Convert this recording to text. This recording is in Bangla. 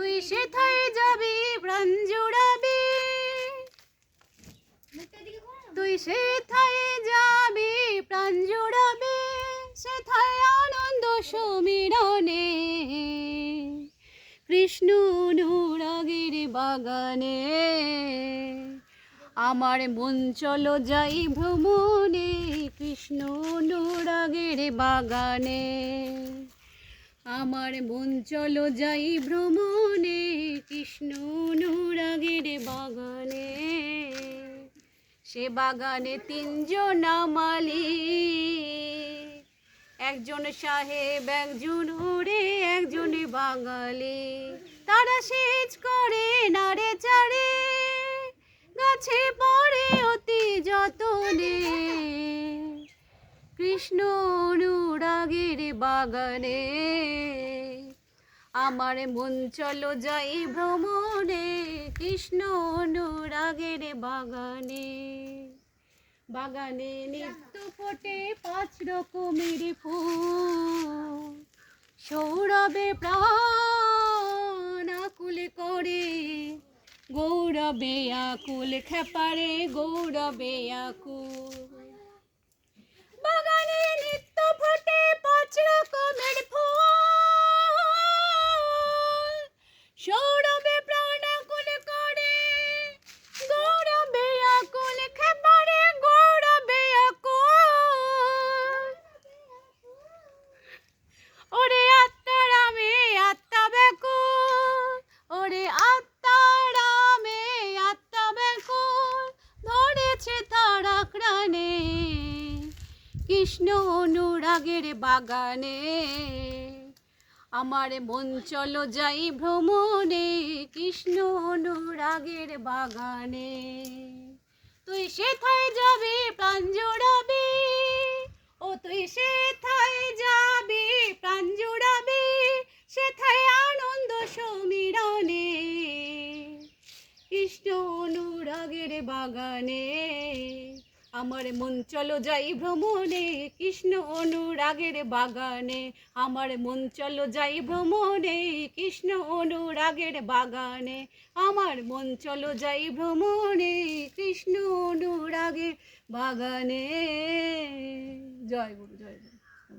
তুই সেথায় যাবি প্রাণ জুড়াবি, তুই সেথায় যাবি প্রাণ জুড়াবি, সেথায় আনন্দ সমীরণে কৃষ্ণ অনুরাগের বাগানে। আমার মন চলো যাই ভ্রমণে কৃষ্ণ অনুরাগের বাগানে। আমার মন চলো যাই ভ্রমণে কৃষ্ণ অনুরাগের বাগানে। সে বাগানে তিনজন মালিক, একজন সাহেব, একজন ওরে, একজন বাঙালি। তারা সেচ করে নাড়ে চাড়ে, গাছে পড়ে অতি যতনে কৃষ্ণ অনুরাগের বাগানে। আমার মন চলো যাই ভ্রমণে কৃষ্ণ অনুরাগের বাগানে। বাগানে নিত্য ফোটে 5 রকমের ফুল, সৌরভে প্রাণ আকুল করে, গৌরবে আকুল খেপারে গৌরবে আকুল। বাগানে নিত্য ফোটে 5 রকমের ফুল, সৌরভে প্রাণ আকুল করে, গৌরবে আকুল খেপারে গৌরবে আকুল। ওরে আত্মারামে আত্মা ব্যাকুল, ওরে আত্মারামে আত্মা ব্যাকুল, ধরেছে তারা প্রাণে কৃষ্ণ অনুরাগের বাগানে। আমার মন চলো যাই ভ্রমণে কৃষ্ণ অনুরাগের বাগানে। তুই সেথায় যাবি প্রাণ জুড়াবি, ও তুই সেথায় যাবি প্রাণ জুড়াবি, সেথায় আনন্দ সমীরণে কৃষ্ণ অনুরাগের বাগানে। আমার মন চলো যাই ভ্রমণে কৃষ্ণ অনুরাগের বাগানে। আমার মন চলো যাই ভ্রমণে কৃষ্ণ অনুরাগের বাগানে। আমার মন চলো যাই ভ্রমণে কৃষ্ণ অনুরাগের বাগানে। জয় গুরু, জয় গুরু।